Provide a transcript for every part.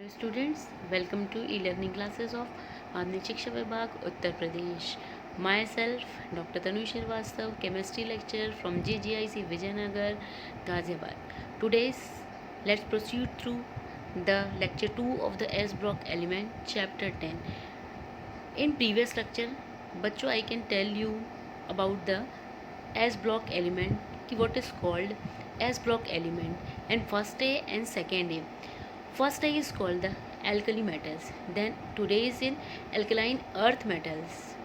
Students, welcome to e-learning classes of Madhyamik Shiksha Vibhag, Uttar Pradesh. Myself, Dr. Tanu Srivastava, chemistry lecturer from JGIC Vijayanagar, Ghaziabad. Today's, let's proceed through the lecture 2 of the S block element, chapter 10. In previous lecture, बच्चों, I can tell you about the S block element, कि what is called S block element, and first A and second A. First A is called the alkali metals. Then today is in alkaline earth metals.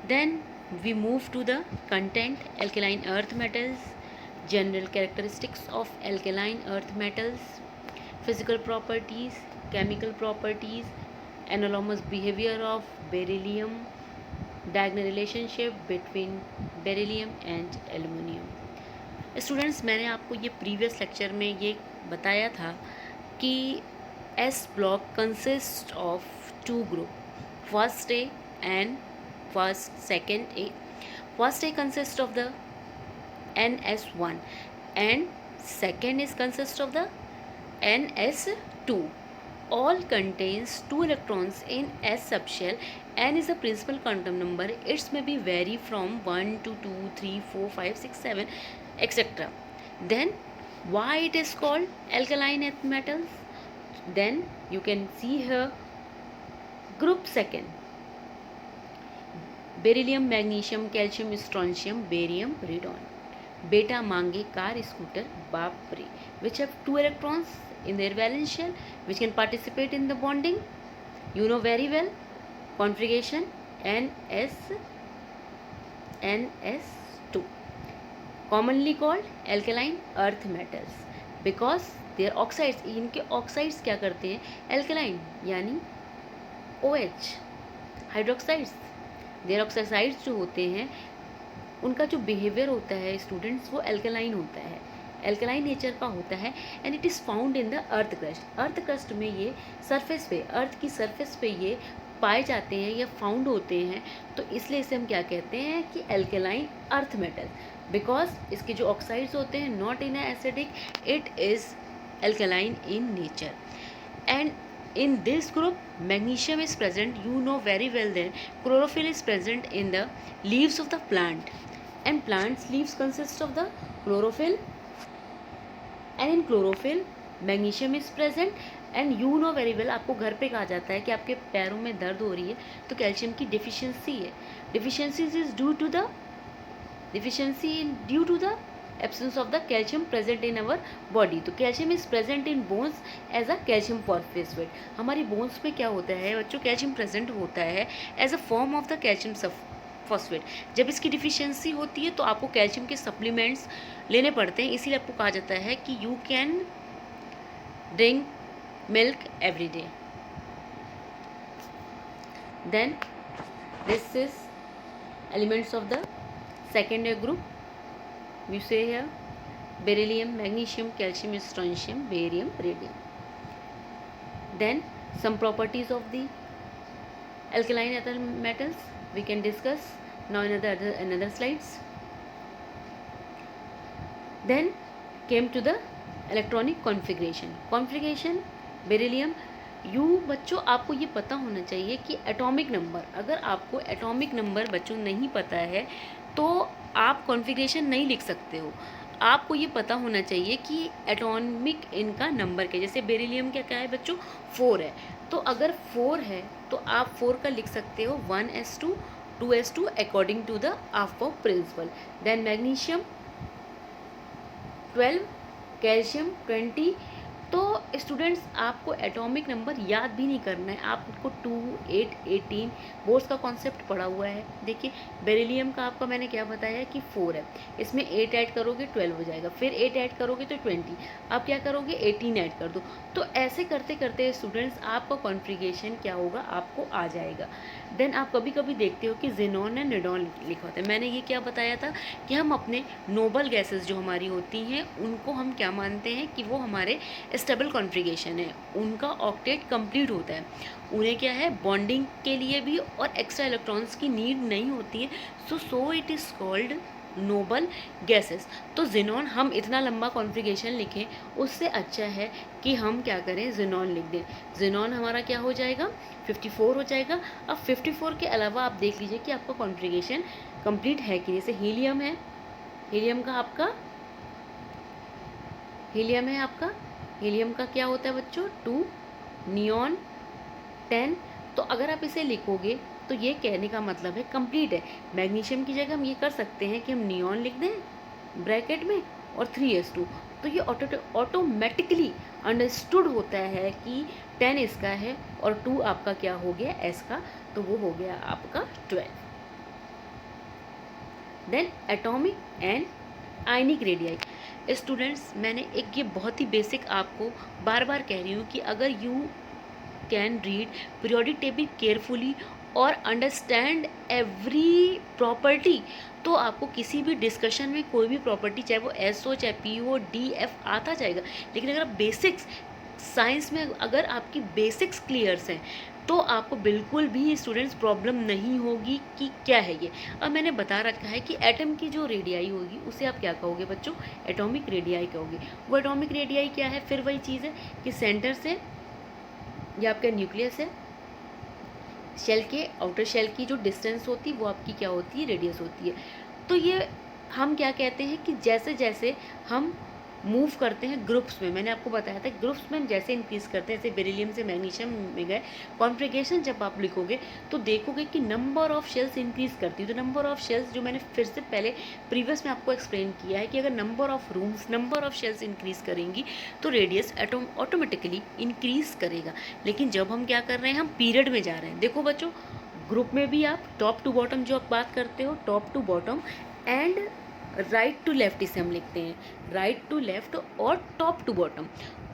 Then we move to the content alkaline earth metals, general characteristics of alkaline earth metals, physical properties, chemical properties, anomalous behavior of beryllium, diagonal relationship between beryllium and aluminium. Students, मैंने आपको ये previous lecture में ये बताया था कि S block consist of two group, first A and second A. First A consist of the NS1 and second is consist of the NS2. All contains 2 electrons in S subshell. N is the principal quantum number. It may be vary from 1 to 2, 3, 4, 5, 6, 7, etc. Then why it is called alkaline earth metals? Then you can see here group second, beryllium, magnesium, calcium, strontium, barium, radon. Beta मांगे car scooter बाप रे, which have 2 electrons in their valence shell which can participate in the bonding. You know very well configuration NS2, commonly called alkaline earth metals because their oxides, इनके oxides क्या करते हैं, alkaline यानी OH hydroxides. There oxides जो होते हैं उनका जो बिहेवियर होता है स्टूडेंट्स वो एल्कलाइन होता है, एल्कलाइन नेचर का होता है. And it is found in the earth crust. Earth crust में ये सरफेस पे, अर्थ की सरफेस पे ये पाए जाते हैं या फाउंड होते हैं. तो इसलिए इसे हम क्या कहते हैं कि एल्कलाइन अर्थ मेटल, बिकॉज इसके जो ऑक्साइड्स होते हैं not in acidic, it is alkaline in nature. And in this group magnesium is present. You know very well then chlorophyll is present in the leaves of the plant, and plants leaves consist of the chlorophyll, and in chlorophyll magnesium is present. And you know very well, आपको घर पे कहा जाता है कि आपके पैरों में दर्द हो रही है तो कैल्शियम की डिफिशियंसी है. Deficiency is due to the absence of the calcium present in our body. तो calcium is present in bones as a calcium phosphate. हमारी बोन्स में क्या होता है बच्चों, कैल्शियम प्रेजेंट होता है as a form of the calcium phosphate. जब इसकी डिफिशियंसी होती है तो आपको कैल्शियम के सप्लीमेंट्स लेने पड़ते हैं. इसीलिए आपको कहा जाता है कि you can drink milk every day. Then this is elements of the second group. We say here beryllium, magnesium, calcium, strontium, barium, radium. Then some properties of the alkaline earth metals we can discuss now in another slides. Then came to the electronic configuration beryllium. बच्चों आपको ये पता होना चाहिए कि atomic number, अगर आपको atomic number बच्चों नहीं पता है तो आप कॉन्फ़िगरेशन नहीं लिख सकते हो. आपको ये पता होना चाहिए कि एटॉमिक इनका नंबर क्या. जैसे बेरिलियम क्या है बच्चों, 4 है. तो अगर 4 है तो आप 4 का लिख सकते हो 1s2 2s2 according to the of principle. Then magnesium 12, calcium 20. तो स्टूडेंट्स आपको एटॉमिक नंबर याद भी नहीं करना है, आपको 2, 8, 18 बोर्ड्स का कॉन्सेप्ट पढ़ा हुआ है. देखिए बेरिलियम का आपका मैंने क्या बताया कि 4 है, इसमें 8 ऐड करोगे 12 हो जाएगा, फिर 8 ऐड करोगे तो 20, आप क्या करोगे 18 ऐड कर दो. तो ऐसे करते करते स्टूडेंट्स आपका कॉन्फ़िगरेशन क्या होगा आपको आ जाएगा. देन आप कभी कभी देखते हो कि जिनॉन एंड निडॉन लिखा होता है. मैंने ये क्या बताया था कि हम अपने नोबल गैसेस जो हमारी होती हैं उनको हम क्या मानते हैं कि वो हमारे स्टेबल कॉन्फ़िगरेशन है, उनका ऑक्टेट कंप्लीट होता है. उन्हें क्या है बॉन्डिंग के लिए भी और एक्स्ट्रा इलेक्ट्रॉन्स की नीड नहीं होती है. So it is called noble gases. तो जिनॉन हम इतना लंबा कॉन्फ़िगरेशन लिखें उससे अच्छा है कि हम क्या करें, जिनॉन लिख दें। जिनॉन हमारा क्या हो जाएगा, 54 हो जाएगा। अब 54 के अलावा आप देख लीजिए कि आपका कॉन्फ़िगरेशन कंप्लीट है कि जैसे हीलियम है, हीलियम का आपका हीलियम का क्या होता है बच्चों, 2, नियॉन 10। तो अगर आप इसे लिखोगे तो ये कहने का मतलब है कंप्लीट है। मैग्नीशियम की जगह हम ये कर सकते हैं कि हम नियॉन लिख दें ब्रैकेट में और 3s2। तो ये ऑटोमेटिकली अंडरस्टूड होता है कि 10 इसका है और 2 आपका क्या हो गया, s का, तो वो हो गया आपका 12। Then atomic and ionic radii. Students, मैंने एक ये बहुत ही बेसिक आपको बार बार कह रही हूँ कि अगर you can read periodic table carefully और अंडरस्टैंड एवरी प्रॉपर्टी, तो आपको किसी भी डिस्कशन में कोई भी प्रॉपर्टी, चाहे वो एस हो चाहे पी हो डी एफ, आता जाएगा। लेकिन अगर आप बेसिक्स साइंस में अगर आपकी बेसिक्स क्लियर्स हैं तो आपको बिल्कुल भी स्टूडेंट्स प्रॉब्लम नहीं होगी कि क्या है ये। अब मैंने बता रखा है कि एटम की जो रेडियाई होगी उसे आप क्या कहोगे बच्चों, एटॉमिक रेडियाई कहोगे। वो एटॉमिक रेडियाई क्या है, फिर वही चीज़ है कि सेंटर से, ये आपका न्यूक्लियस है, शेल के आउटर शेल की जो डिस्टेंस होती है वो आपकी क्या होती है, रेडियस होती है। तो ये हम क्या कहते हैं कि जैसे जैसे हम मूव करते हैं ग्रुप्स में, मैंने आपको बताया था ग्रुप्स में हम जैसे इंक्रीज़ करते हैं, जैसे बेरिलियम से मैग्नीशियम में गए, कॉन्फ़िगरेशन जब आप लिखोगे तो देखोगे कि नंबर ऑफ़ शेल्स इंक्रीज़ करती है। तो नंबर ऑफ़ शेल्स जो मैंने फिर से पहले प्रीवियस में आपको एक्सप्लेन किया है कि अगर number of rooms, number of shells increase करेंगी तो रेडियस ऑटोमेटिकली इंक्रीज़ करेगा। लेकिन जब हम क्या कर रहे हैं, हम पीरियड में जा रहे हैं। देखो बच्चों, ग्रुप में भी आप टॉप टू बॉटम जो आप बात करते हो, top to bottom and right to left इसे हम लिखते हैं, राइट टू लेफ्ट और टॉप टू बॉटम।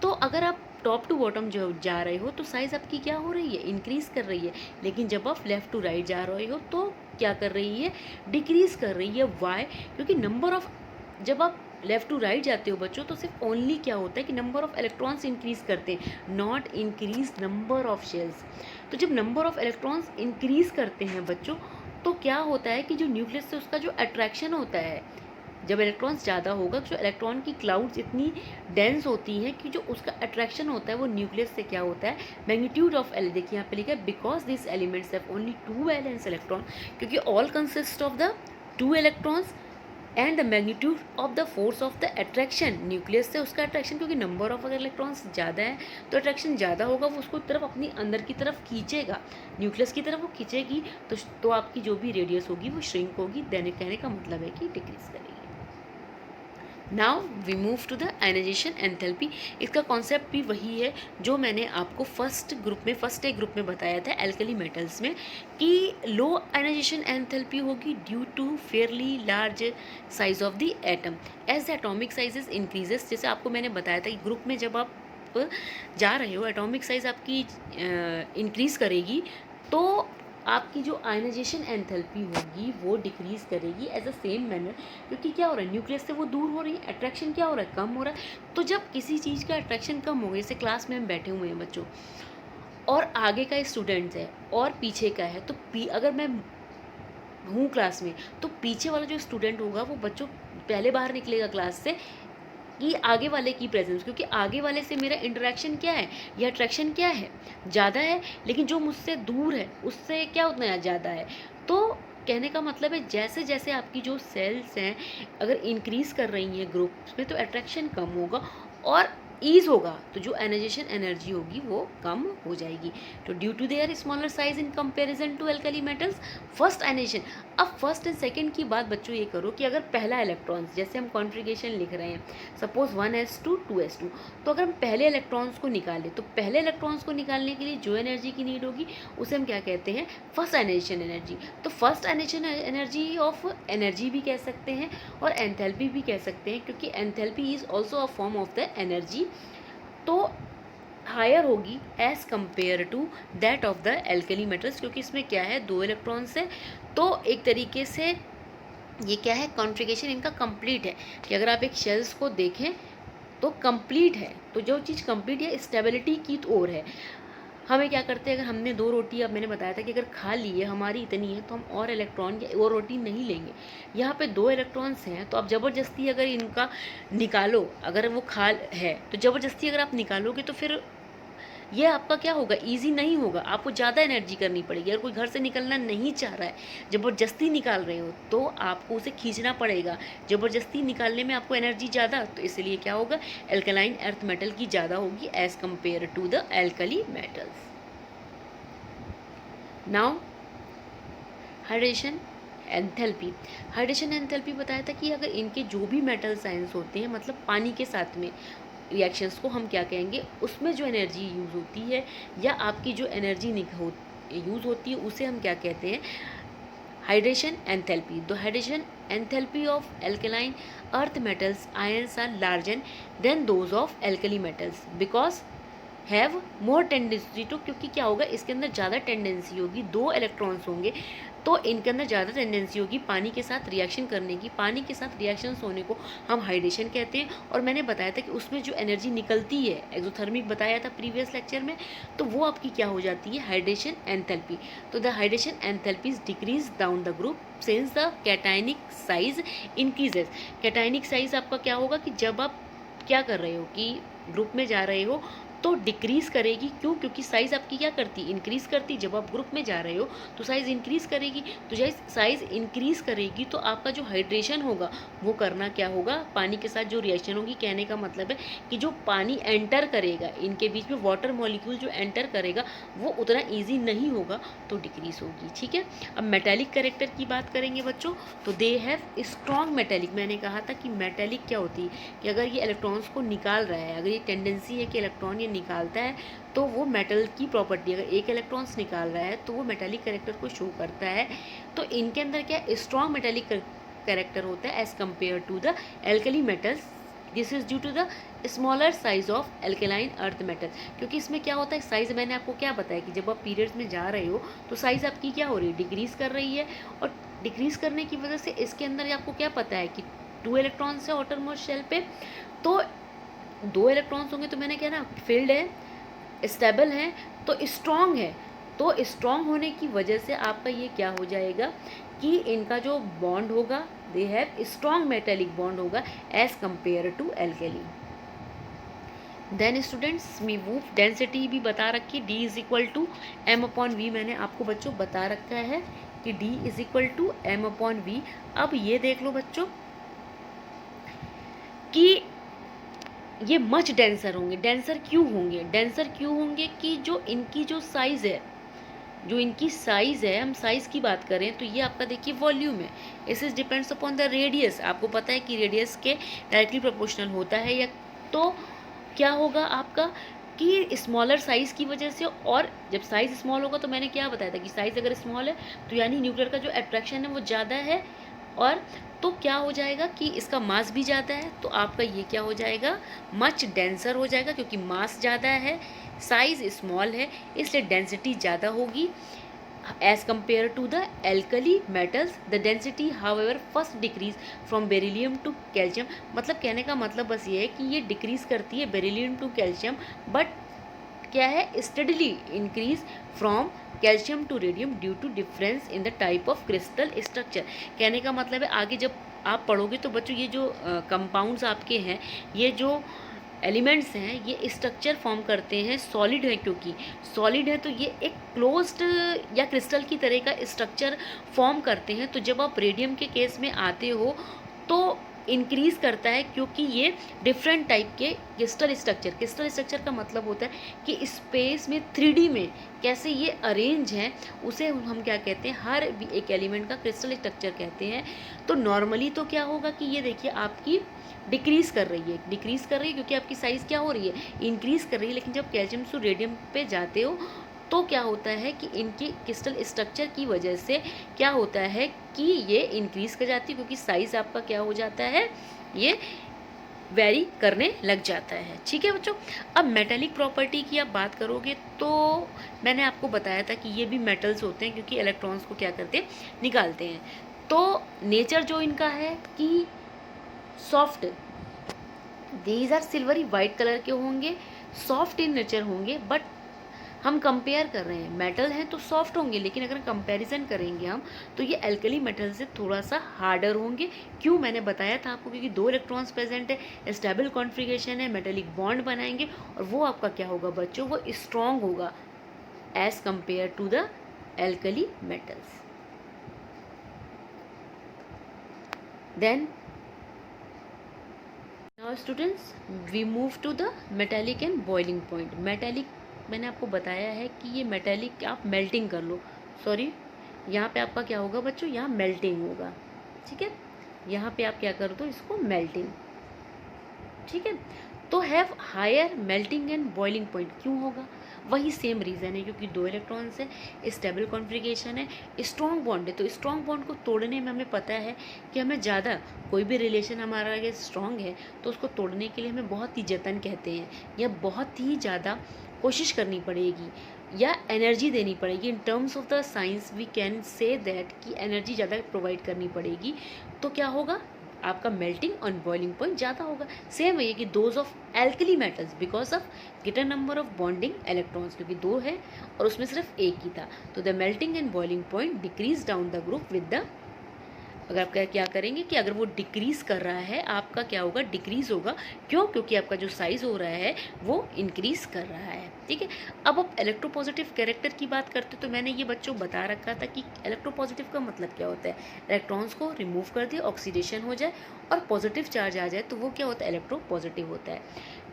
तो अगर आप टॉप टू बॉटम जो जा रहे हो तो साइज़ आपकी क्या हो रही है, इंक्रीज़ कर रही है। लेकिन जब आप लेफ़्ट टू राइट जा रहे हो तो क्या कर रही है, डिक्रीज़ कर रही है। वाई? क्योंकि नंबर ऑफ़, जब आप लेफ़्ट टू राइट जाते हो बच्चों तो सिर्फ ओनली क्या होता है कि नंबर ऑफ़ इलेक्ट्रॉन्स इंक्रीज़ करते हैं, not increase number of shells. तो जब नंबर ऑफ़ इलेक्ट्रॉन्स इंक्रीज़ करते हैं बच्चों तो क्या होता है कि जो न्यूक्लियस से उसका जो अट्रैक्शन होता है, जब इलेक्ट्रॉन्स ज़्यादा होगा, जो इलेक्ट्रॉन की क्लाउड्स इतनी डेंस होती हैं कि जो उसका अट्रैक्शन होता है वो न्यूक्लियस से क्या होता है, मैग्नीट्यूड ऑफ एल, देखिए यहाँ पे लिखा है because this elements have only 2 valence electron, क्योंकि all consist of the 2 electrons and the magnitude of the force of the attraction, nucleus से उसका अट्रैक्शन, क्योंकि नंबर ऑफ अगर इलेक्ट्रॉन्स ज़्यादा है तो अट्रैक्शन ज़्यादा होगा, वो उसको तरफ अपनी अंदर की तरफ खींचेगा, न्यूक्लियस की तरफ वो खींचेगी, तो आपकी जो भी रेडियस होगी वो श्रिंक होगी। देने कहने का मतलब है कि डिक्रीज करेगी। Now we move to the ionization enthalpy. इसका कॉन्सेप्ट भी वही है जो मैंने आपको फर्स्ट एक ग्रुप में बताया था एल्कली मेटल्स में, कि लो आयनाइजेशन एंथैल्पी होगी due to fairly large size of the atom as the atomic sizes increases. जैसे आपको मैंने बताया था कि ग्रुप में जब आप जा रहे हो एटॉमिक साइज आपकी इंक्रीज़ करेगी तो आपकी जो आयनाइजेशन एंथैल्पी होगी वो डिक्रीज़ करेगी एज अ सेम मैनर, क्योंकि क्या हो रहा है, न्यूक्लियस से वो दूर हो रही है, अट्रैक्शन क्या हो रहा है, कम हो रहा है। तो जब किसी चीज़ का अट्रैक्शन कम हो गया, जैसे क्लास में हम बैठे हुए हैं बच्चों और आगे का स्टूडेंट्स है और पीछे का है, तो अगर मैं हूँ क्लास में तो पीछे वाला जो स्टूडेंट होगा वो बच्चों पहले बाहर निकलेगा क्लास से कि आगे वाले की प्रेजेंस, क्योंकि आगे वाले से मेरा इंटरेक्शन क्या है, या अट्रैक्शन क्या है, ज़्यादा है। लेकिन जो मुझसे दूर है उससे क्या उतना ज़्यादा है। तो कहने का मतलब है जैसे जैसे आपकी जो सेल्स हैं अगर इंक्रीज़ कर रही हैं ग्रुप्स में तो अट्रैक्शन कम होगा और ईज होगा, तो जो आयनाइजेशन एनर्जी होगी वो कम हो जाएगी। तो due to their smaller size in comparison to alkali metals, first ionization. अब फर्स्ट एंड सेकंड की बात बच्चों ये करो कि अगर पहला इलेक्ट्रॉन्स, जैसे हम कॉन्फ़िगरेशन लिख रहे हैं सपोज 1s2 2s2, तो अगर हम पहले इलेक्ट्रॉन्स को निकालें तो पहले इलेक्ट्रॉन्स को निकालने के लिए जो एनर्जी की नीड होगी उसे हम क्या कहते हैं, फर्स्ट आयनाइजेशन एनर्जी। तो first ionization energy of energy भी कह सकते हैं और एंथैल्पी भी कह सकते हैं, क्योंकि enthalpy is also a form of the energy, तो हायर होगी as compare to that of the alkali metals, क्योंकि इसमें क्या है, 2 इलेक्ट्रॉन्स है। तो एक तरीके से ये क्या है, कॉन्फ़िगरेशन इनका कंप्लीट है, कि अगर आप एक शेल्स को देखें तो कंप्लीट है। तो जो चीज़ कंप्लीट है स्टेबिलिटी की ओर है। हमें क्या करते हैं, अगर हमने 2 रोटी, अब मैंने बताया था कि अगर खा ली है हमारी इतनी है तो हम और इलेक्ट्रॉन या और रोटी नहीं लेंगे। यहाँ पे 2 इलेक्ट्रॉन्स हैं तो आप ज़बरदस्ती अगर इनका निकालो, अगर वो खा है तो ज़बरदस्ती अगर आप निकालोगे तो फिर ये आपका क्या होगा, ईजी नहीं होगा, आपको ज़्यादा एनर्जी करनी पड़ेगी। अगर कोई घर से निकलना नहीं चाह रहा है, ज़बरदस्ती निकाल रहे हो, तो आपको उसे खींचना पड़ेगा। ज़बरदस्ती निकालने में आपको एनर्जी ज़्यादा, तो इसलिए क्या होगा, एल्कलाइन अर्थ मेटल की ज़्यादा होगी as compare to the alkali metals. Now hydration enthalpy. Hydration enthalpy बताया था कि अगर इनके जो भी मेटल साइंस होते हैं, मतलब पानी के साथ में रिएक्शंस को हम क्या कहेंगे, उसमें जो एनर्जी यूज़ होती है या आपकी जो एनर्जी यूज़ होती है उसे हम क्या कहते हैं, hydration enthalpy. The hydration enthalpy of alkaline earth metals ions are larger than those of alkali metals because have more tendency to, क्योंकि क्या होगा, इसके अंदर ज़्यादा टेंडेंसी होगी, 2 इलेक्ट्रॉन्स होंगे तो इनके अंदर ज़्यादा टेंडेंसी होगी पानी के साथ रिएक्शन करने की। पानी के साथ रिएक्शंस होने को हम हाइड्रेशन कहते हैं। और मैंने बताया था कि उसमें जो एनर्जी निकलती है, एक्सोथर्मिक बताया था प्रीवियस लेक्चर में, तो वो आपकी क्या हो जाती है, हाइड्रेशन एंथैल्पी। तो the hydration enthalpies decrease down the group since the cationic size increases. Cationic size आपका क्या होगा कि जब आप क्या कर रहे हो कि ग्रुप में जा रहे हो तो डिक्रीज करेगी। क्यों? क्योंकि साइज़ आपकी क्या करती, इंक्रीज़ करती। जब आप ग्रुप में जा रहे हो तो साइज़ इंक्रीज़ करेगी, तो जब साइज़ इंक्रीज़ करेगी तो आपका जो हाइड्रेशन होगा वो करना क्या होगा, पानी के साथ जो रिएक्शन होगी। कहने का मतलब है कि जो पानी एंटर करेगा, इनके बीच में वाटर मॉलिक्यूल जो एंटर करेगा वो उतना ईजी नहीं होगा, तो डिक्रीज़ होगी। ठीक है। अब मेटेलिक कैरेक्टर की बात करेंगे बच्चों, तो दे हैव स्ट्रॉन्ग मेटेलिक। मैंने कहा था कि मेटेलिक क्या होती है कि अगर ये इलेक्ट्रॉन्स को निकाल रहा है, अगर ये टेंडेंसी है कि इलेक्ट्रॉन ये निकालता है, तो वो मेटल की प्रॉपर्टी, अगर एक इलेक्ट्रॉन्स निकाल रहा है तो वो मेटेलिक कैरेक्टर को शो करता है। तो इनके अंदर क्या स्ट्रॉन्ग मेटेलिक कैरेक्टर होता है as compare to the alkali metals. This is due to the smaller size of alkaline earth metal. क्योंकि इसमें क्या होता है, साइज मैंने आपको क्या बताया कि जब आप पीरियड्स में जा रहे हो तो साइज आपकी क्या हो रही है, डिक्रीज कर रही है। और डिक्रीज करने की वजह से इसके अंदर आपको क्या पता है कि 2 इलेक्ट्रॉन्स है आउटरमोस्ट शेल पे, तो 2 इलेक्ट्रॉन्स होंगे तो मैंने क्या ना, फील्ड है, स्टेबल है, तो स्ट्रॉन्ग है। तो स्ट्रॉन्ग होने की वजह से आपका ये क्या हो जाएगा कि इनका जो बॉन्ड होगा, they have strong metallic bond होगा as compare to alkali. Then students मी मूव डेंसिटी भी बता रखी, D is equal to m/v। मैंने आपको बच्चों बता रखा है कि D is equal to m/v। अब ये देख लो बच्चों कि ये मच डेंसर होंगे। डेंसर क्यों होंगे, डेंसर क्यों होंगे कि जो इनकी जो साइज़ है, जो इनकी साइज़ है, हम साइज़ की बात करें तो ये आपका देखिए वॉल्यूम है। इस is depends upon the radius. आपको पता है कि रेडियस के डायरेक्टली प्रोपोर्शनल होता है, या तो क्या होगा आपका कि स्मॉलर साइज़ की वजह से। और जब साइज़ स्मॉल होगा तो मैंने क्या बताया था कि साइज़ अगर स्मॉल है तो यानी न्यूक्लियर का जो अट्रैक्शन है वो ज़्यादा है, और तो क्या हो जाएगा कि इसका मास भी ज़्यादा है, तो आपका ये क्या हो जाएगा, मच डेंसर हो जाएगा। क्योंकि मास ज़्यादा है, साइज़ स्मॉल है, इसलिए डेंसिटी ज़्यादा होगी as compare to the alkali metals. The density however first decrease from beryllium to calcium. मतलब कहने का मतलब बस ये है कि ये डिक्रीज करती है बेरिलियम टू कैल्शियम, बट क्या है, steadily increase from calcium to radium due to difference in the type of crystal structure. कहने का मतलब है आगे जब आप पढ़ोगे तो बच्चों ये जो कंपाउंड्स आपके हैं, ये जो एलिमेंट्स हैं, ये स्ट्रक्चर फॉर्म करते हैं, सॉलिड है, क्योंकि सॉलिड है तो ये एक क्लोज्ड या क्रिस्टल की तरह का स्ट्रक्चर फॉर्म करते हैं। तो जब आप रेडियम के केस में आते हो तो इंक्रीज करता है, क्योंकि ये डिफरेंट टाइप के क्रिस्टल स्ट्रक्चर का मतलब होता है कि स्पेस में 3D में कैसे ये अरेंज हैं, उसे हम क्या कहते हैं, हर एक एलिमेंट का क्रिस्टल स्ट्रक्चर कहते हैं। तो नॉर्मली तो क्या होगा कि ये देखिए आपकी डिक्रीज़ कर रही है क्योंकि आपकी साइज़ क्या हो रही है, इंक्रीज़ कर रही है। लेकिन जब कैल्शियम टू रेडियम पे जाते हो तो क्या होता है कि इनके क्रिस्टल स्ट्रक्चर की वजह से क्या होता है कि ये इंक्रीज़ कर जाती है, क्योंकि साइज़ आपका क्या हो जाता है, ये वेरी करने लग जाता है। ठीक है बच्चों। अब मेटेलिक प्रॉपर्टी की आप बात करोगे तो मैंने आपको बताया था कि ये भी मेटल्स होते हैं, क्योंकि इलेक्ट्रॉन्स को क्या करते हैं, निकालते हैं। तो नेचर जो इनका है कि soft, these are silvery white colour के होंगे, सॉफ्ट इन नेचर होंगे, बट हम कंपेयर कर रहे हैं, मेटल हैं तो सॉफ्ट होंगे, लेकिन अगर कंपैरिजन करेंगे हम तो ये एल्कली मेटल से थोड़ा सा हार्डर होंगे। क्यों, मैंने बताया था आपको, क्योंकि 2 इलेक्ट्रॉन्स प्रेजेंट है, स्टेबल कॉन्फ़िगरेशन है, मेटेलिक बॉन्ड बनाएंगे और वो आपका क्या होगा बच्चों, वो स्ट्रॉन्ग होगा as compare to the alkali metals. Then now students we move to the metallic and boiling point. Metallic मैंने आपको बताया है कि ये मेटेलिक आप मेल्टिंग कर लो, सॉरी यहाँ पे आपका क्या होगा बच्चों, यहाँ मेल्टिंग होगा, ठीक है, यहाँ पे आप क्या कर दो इसको मेल्टिंग, ठीक है। तो have higher melting and boiling point क्यों होगा, वही सेम रीज़न है, क्योंकि 2 इलेक्ट्रॉन्स है, स्टेबल कॉन्फ़िगरेशन है, स्ट्रॉन्ग बॉन्ड है। तो स्ट्रॉन्ग बॉन्ड को तोड़ने में हमें पता है कि हमें ज़्यादा, कोई भी रिलेशन हमारा अगर स्ट्रॉन्ग है तो उसको तोड़ने के लिए हमें बहुत ही जतन कहते हैं, या बहुत ही ज़्यादा कोशिश करनी पड़ेगी या एनर्जी देनी पड़ेगी। In terms of the science we can say that कि एनर्जी ज़्यादा प्रोवाइड करनी पड़ेगी, तो क्या होगा आपका मेल्टिंग और बॉइलिंग पॉइंट ज़्यादा होगा। सेम है कि those of alkali metals because of greater number of bonding electrons, क्योंकि 2 है और उसमें सिर्फ एक ही था, तो the melting and boiling point decrease down the group with the, अगर आप क्या करेंगे कि अगर वो डिक्रीज कर रहा है आपका क्या होगा, डिक्रीज होगा। क्यों, क्योंकि आपका जो साइज हो रहा है वो इंक्रीज कर रहा है, ठीक है। अब आप इलेक्ट्रोपॉजिटिव कैरेक्टर की बात करते तो मैंने ये बच्चों बता रखा था कि इलेक्ट्रोपॉजिटिव का मतलब क्या होता है, इलेक्ट्रॉन्स को रिमूव कर दिया, ऑक्सीडेशन हो जाए और पॉजिटिव चार्ज आ जाए तो वो क्या होता है, इलेक्ट्रोपॉजिटिव होता है।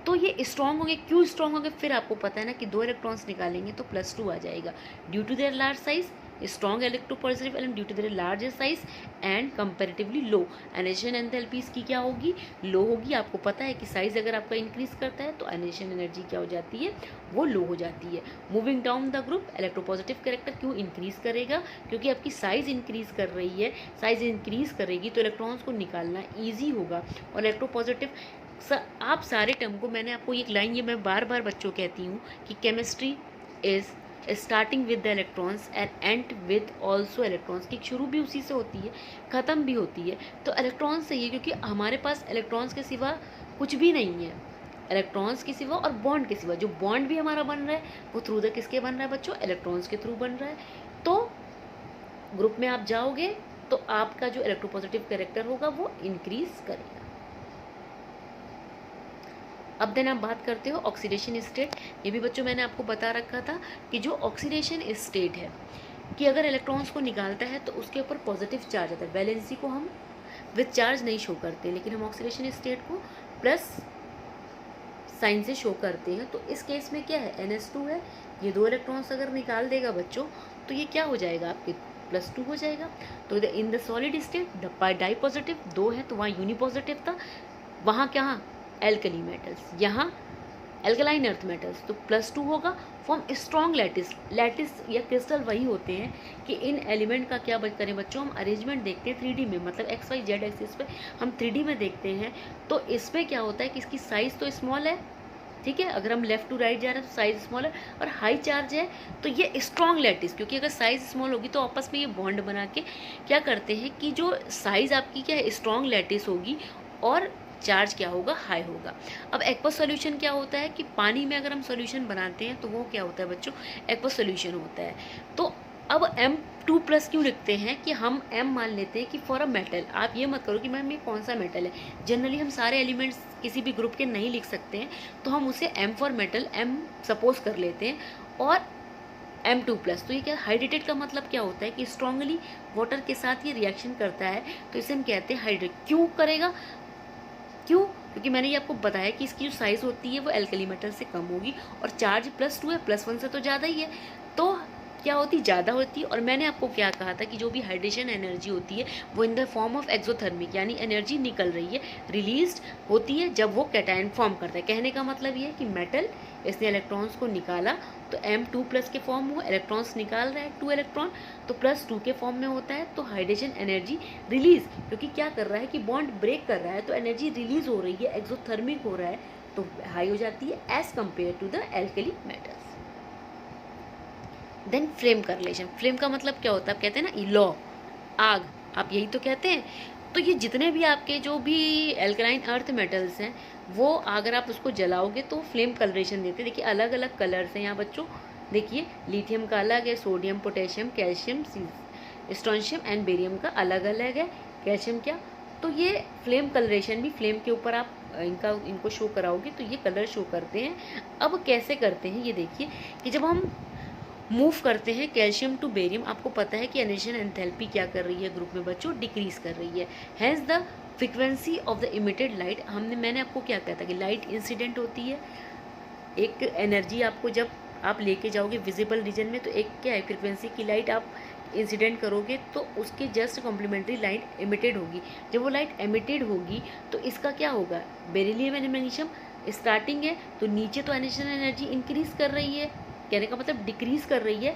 तो ये स्ट्रॉन्ग होंगे, क्यों स्ट्रॉन्ग होंगे, फिर आपको पता है ना कि 2 इलेक्ट्रॉन्स निकालेंगे तो +2 आ जाएगा, due to their large size, strong electropositive element due to their larger size and comparatively low annihilation enthalpy इसकी क्या होगी, लो होगी। आपको पता है कि साइज अगर आपका इंक्रीज करता है तो annihilation एनर्जी क्या हो जाती है, वो लो हो जाती है। Moving down the group, electropositive character क्यों इंक्रीज करेगा, क्योंकि आपकी साइज इंक्रीज कर रही है, साइज इंक्रीज करेगी तो इलेक्ट्रॉन्स को निकालना ईजी होगा। और इलेक्ट्रोपॉजिटिव आप सारे टर्म को, मैंने आपको एक लाइन ये मैं बार बार बच्चों कहती हूँ कि chemistry is starting with the electrons and and with also electrons, की शुरू भी उसी से होती है, ख़त्म भी होती है तो इलेक्ट्रॉन्स से ही, क्योंकि हमारे पास इलेक्ट्रॉन्स के सिवा कुछ भी नहीं है, इलेक्ट्रॉन्स के सिवा और बॉन्ड के सिवा। जो बॉन्ड भी हमारा बन रहा है वो थ्रू द किसके बन रहा है बच्चों, इलेक्ट्रॉन्स के थ्रू बन रहा है। तो ग्रुप में आप जाओगे तो आपका जो इलेक्ट्रोपॉजिटिव कैरेक्टर होगा वो इंक्रीज करेगा। अब देन आप बात करते हो ऑक्सीडेशन स्टेट। ये भी बच्चों मैंने आपको बता रखा था कि जो ऑक्सीडेशन स्टेट है कि अगर इलेक्ट्रॉन्स को निकालता है तो उसके ऊपर पॉजिटिव चार्ज आता है। वैलेंसी को हम विद चार्ज नहीं शो करते, लेकिन हम ऑक्सीडेशन स्टेट को प्लस साइन से शो करते हैं। तो इस केस में क्या है, NH2 है, ये 2 इलेक्ट्रॉन्स अगर निकाल देगा बच्चों तो ये क्या हो जाएगा, आपके +2 हो जाएगा। तो in the solid state di positive 2 है तो वहाँ यूनिपॉजिटिव था, वहाँ क्या एल्कली मेटल्स, यहाँ एल्कलाइन अर्थ मेटल्स, तो +2 होगा। फॉर्म स्ट्रॉन्ग लैटिस, लैटिस या क्रिस्टल वही होते हैं कि इन एलिमेंट का क्या करें बच्चों, हम अरेंजमेंट देखते हैं 3D में, मतलब XYZ एक्सिस पे हम 3D में देखते हैं। तो इसमें क्या होता है कि इसकी साइज़ तो स्मॉल है, ठीक है, अगर हम लेफ्ट टू राइट जा रहे हैं तो साइज स्मॉल है और हाई चार्ज है तो ये स्ट्रॉन्ग लैटिस, क्योंकि अगर साइज स्मॉल होगी तो आपस में ये बॉन्ड बना के क्या करते हैं कि जो साइज आपकी क्या है स्ट्रॉन्ग लैटिस होगी और चार्ज क्या होगा, हाई होगा। अब एक्वस सॉल्यूशन क्या होता है कि पानी में अगर हम सॉल्यूशन बनाते हैं तो वो क्या होता है बच्चों, एक्वस सॉल्यूशन होता है। तो अब M2+ क्यों लिखते हैं कि हम M मान लेते हैं कि फॉर अ मेटल, आप ये मत करो कि मैम ये कौन सा मेटल है, जनरली हम सारे एलिमेंट्स किसी भी ग्रुप के नहीं लिख सकते हैं तो हम उसे M for metal M suppose कर लेते हैं और M2+। तो ये क्या, हाइड्रेटेड का मतलब क्या होता है कि स्ट्रांगली वाटर के साथ ये रिएक्शन करता है तो इसे हम कहते हैं हाइड्रेट। क्यों करेगा, क्यों, क्योंकि मैंने ये आपको बताया कि इसकी जो साइज़ होती है वो एल्कली मेटल से कम होगी और चार्ज +2 है, +1 से तो ज़्यादा ही है, तो क्या होती, ज़्यादा होती है। और मैंने आपको क्या कहा था कि जो भी हाइड्रेशन एनर्जी होती है वो in the form of exothermic, यानी एनर्जी निकल रही है, रिलीज होती है जब वो कैटायन फॉर्म करता है। कहने का मतलब ये है कि मेटल, इसने इलेक्ट्रॉन्स को निकाला तो M2+ के फॉर्म में इलेक्ट्रॉन्स निकाल रहा है 2 इलेक्ट्रॉन, तो +2 के फॉर्म में होता है, तो हाइड्रेशन एनर्जी रिलीज, क्योंकि क्या कर रहा है कि बॉन्ड ब्रेक कर रहा है तो एनर्जी रिलीज हो रही है, एक्सोथर्मिक हो रहा है तो हाई हो जाती है as compare to the alkali metals. Then flame का रिलेशन, फ्लेम का मतलब क्या होता है, आप कहते हैं ना लॉ, आग, आप यही तो कहते हैं। तो ये जितने भी आपके जो भी एल्कलाइन अर्थ मेटल्स हैं वो अगर आप उसको जलाओगे तो फ्लेम कलरेशन देते हैं। देखिए अलग अलग कलर्स हैं यहाँ बच्चों, देखिए लिथियम का अलग है, sodium, potassium, calcium, strontium and barium का अलग अलग है। कैल्शियम क्या, तो ये फ्लेम कलरेशन भी, फ्लेम के ऊपर आप इनको शो कराओगे तो ये कलर शो करते हैं। अब कैसे करते हैं ये देखिए कि जब हम मूव करते हैं कैल्शियम टू बेरियम, आपको पता है कि एनिशन एंथैल्पी क्या कर रही है ग्रुप में बच्चों, डिक्रीज कर रही है। Hence the frequency of the emitted light, मैंने आपको क्या कहता कि लाइट इंसिडेंट होती है, एक एनर्जी आपको जब आप लेके जाओगे विजिबल रीजन में, तो एक क्या है फ्रीक्वेंसी की लाइट आप इंसिडेंट करोगे तो उसके जस्ट कॉम्प्लीमेंट्री लाइट एमिटेड होगी। जब वो लाइट एमिटेड होगी तो इसका क्या होगा, बेरिलियम एंड मैग्नीशियम स्टार्टिंग है तो नीचे तो एनिशन एनर्जी इंक्रीज कर रही है, कहने का मतलब डिक्रीज कर रही है,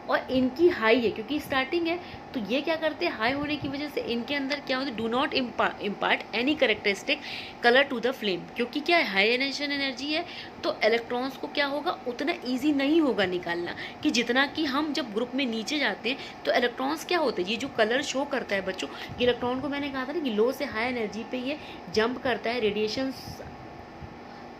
और इनकी हाई है क्योंकि स्टार्टिंग है, तो ये क्या करते हैं, हाई होने की वजह से इनके अंदर क्या होता है, do not impart any characteristic colour to the flame, क्योंकि क्या है हाई एनेशन एनर्जी है तो इलेक्ट्रॉन्स को क्या होगा, उतना ईजी नहीं होगा निकालना, कि जितना कि हम जब ग्रुप में नीचे जाते हैं तो इलेक्ट्रॉन्स क्या होते हैं, ये जो कलर शो करता है बच्चों, ये इलेक्ट्रॉन को मैंने कहा था ना कि लो से हाई एनर्जी पे ये जंप करता है, रेडिएशन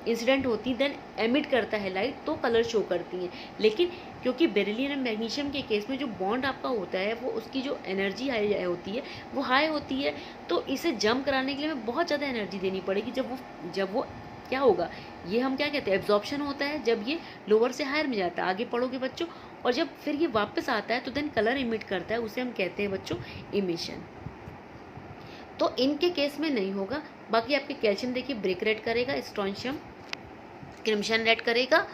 इंसिडेंट होती देन एमिट करता है लाइट, तो कलर शो करती हैं। लेकिन क्योंकि बेरिलियम एंड मैग्नीशियम के केस में जो बॉन्ड आपका होता है वो उसकी जो एनर्जी हाई होती है वो हाई होती है, तो इसे जंप कराने के लिए हमें बहुत ज़्यादा एनर्जी देनी पड़ेगी। जब वो क्या होगा, ये हम क्या कहते हैं एब्जॉर्प्शन होता है, जब ये लोअर से हायर में जाता है, आगे पढ़ोगे बच्चों, और जब फिर ये वापस आता है तो देन कलर इमिट करता है, उसे हम कहते हैं बच्चों इमिशन। तो इनके केस में नहीं होगा। बाकी आपके कैल्शियम देखिए ब्रेक रेड करेगा, स्ट्रोंशियम क्रिम्शन रेड करेगा,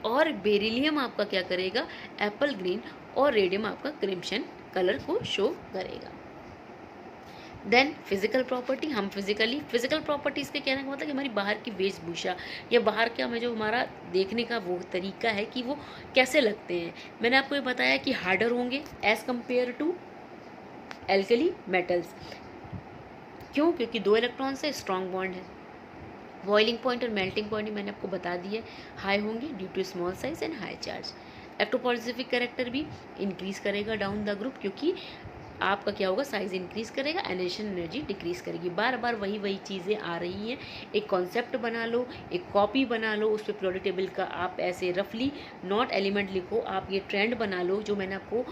और बेरिलियम आपका क्या करेगा, एप्पल ग्रीन, और रेडियम आपका क्रिम्शन कलर को शो करेगा। देन फिजिकल प्रॉपर्टी, हम फिजिकल प्रॉपर्टीज़ के कहने का मतलब कि हमारी बाहर की वेशभूषा या बाहर का हमें जो हमारा देखने का वो तरीका है कि वो कैसे लगते हैं। मैंने आपको ये बताया कि हार्डर होंगे as compare to alkali metals, क्यों, क्योंकि 2 इलेक्ट्रॉन से स्ट्रॉन्ग बॉन्ड है। बॉइलिंग पॉइंट और मेल्टिंग पॉइंट मैंने आपको बता दिए, हाई होंगे due to small size and high charge. Electropositive character भी इंक्रीज करेगा डाउन द ग्रुप, क्योंकि आपका क्या होगा, साइज इंक्रीज करेगा, एनेशन एनर्जी डिक्रीज करेगी। बार बार वही चीज़ें आ रही हैं, एक कॉन्सेप्ट बना लो, एक कॉपी बना लो, उस पर पीरियोडिक टेबल का आप ऐसे रफली नॉट एलिमेंट लिखो, आप ये ट्रेंड बना लो जो मैंने आपको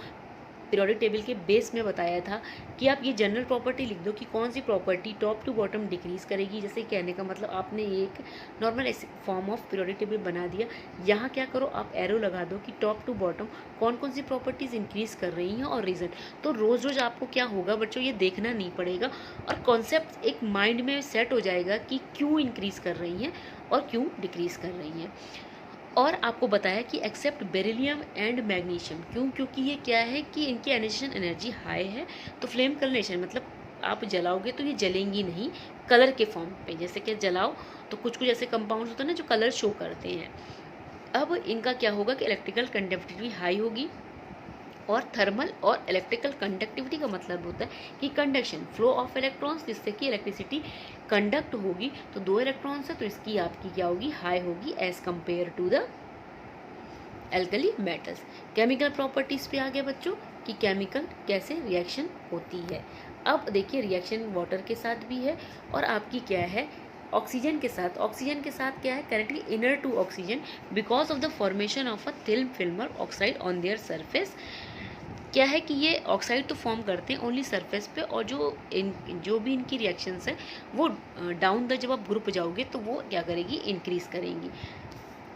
पीरियोडिक टेबल के बेस में बताया था, कि आप ये जनरल प्रॉपर्टी लिख दो कि कौन सी property top to bottom decrease करेगी। जैसे कहने का मतलब आपने एक normal form of periodic table बना दिया, यहाँ क्या करो आप एरो लगा दो कि टॉप टू बॉटम कौन कौन सी प्रॉपर्टीज़ इंक्रीज कर रही हैं और रीज़न। तो रोज़ रोज़ आपको क्या होगा बच्चों, ये देखना नहीं पड़ेगा, और कॉन्सेप्ट एक माइंड में सेट हो जाएगा कि क्यों इंक्रीज कर रही हैं और क्यों डिक्रीज कर रही हैं। और आपको बताया कि एक्सेप्ट बेरिलियम एंड मैग्नीशियम, क्यों, क्योंकि ये क्या है कि इनकी एनिशन एनर्जी हाई है, तो फ्लेम कलरेशन मतलब आप जलाओगे तो ये जलेंगी नहीं कलर के फॉर्म पे, जैसे कि जलाओ तो कुछ कुछ ऐसे कंपाउंड्स होते हैं ना जो कलर शो करते हैं। अब इनका क्या होगा कि इलेक्ट्रिकल कंडक्टिविटी हाई होगी, और थर्मल और इलेक्ट्रिकल कंडक्टिविटी का मतलब होता है कि कंडक्शन, फ्लो ऑफ इलेक्ट्रॉन्स, जिससे कि इलेक्ट्रिसिटी कंडक्ट होगी। तो 2 इलेक्ट्रॉन्स है तो इसकी आपकी क्या होगी, हाई होगी as compare to the alkali metals. Chemical properties पे आ गए बच्चों कि केमिकल कैसे रिएक्शन होती है। अब देखिए रिएक्शन वाटर के साथ भी है और आपकी क्या है ऑक्सीजन के साथ। ऑक्सीजन के साथ क्या है, correctly inert to oxygen because of the formation of a thin film of oxide on their surface. क्या है कि ये ऑक्साइड तो फॉर्म करते हैं ओनली सरफेस पे, और जो भी इनकी रिएक्शंस है वो डाउन द जब आप ग्रुप जाओगे तो वो क्या करेगी, इंक्रीज करेंगी।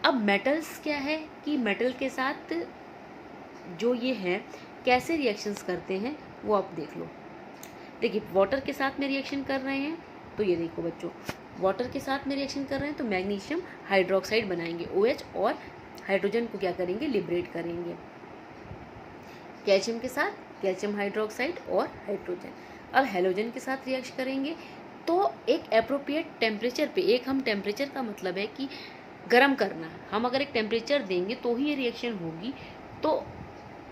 अब मेटल्स क्या है कि मेटल के साथ जो ये हैं कैसे रिएक्शंस करते हैं वो आप देख लो। देखिए वाटर के साथ में रिएक्शन कर रहे हैं तो ये देखो बच्चों, वाटर के साथ में रिएक्शन कर रहे हैं तो मैग्नीशियम हाइड्रोक्साइड बनाएंगे OH, और हाइड्रोजन को क्या करेंगे, लिबरेट करेंगे। कैल्शियम के साथ कैल्शियम हाइड्रोक्साइड और हाइड्रोजन। अब हेलोजन के साथ रिएक्शन करेंगे तो एक एप्रोप्रिएट टेम्परेचर पे, एक हम टेम्परेचर का मतलब है कि गर्म करना, हम अगर एक टेम्परेचर देंगे तो ही ये रिएक्शन होगी। तो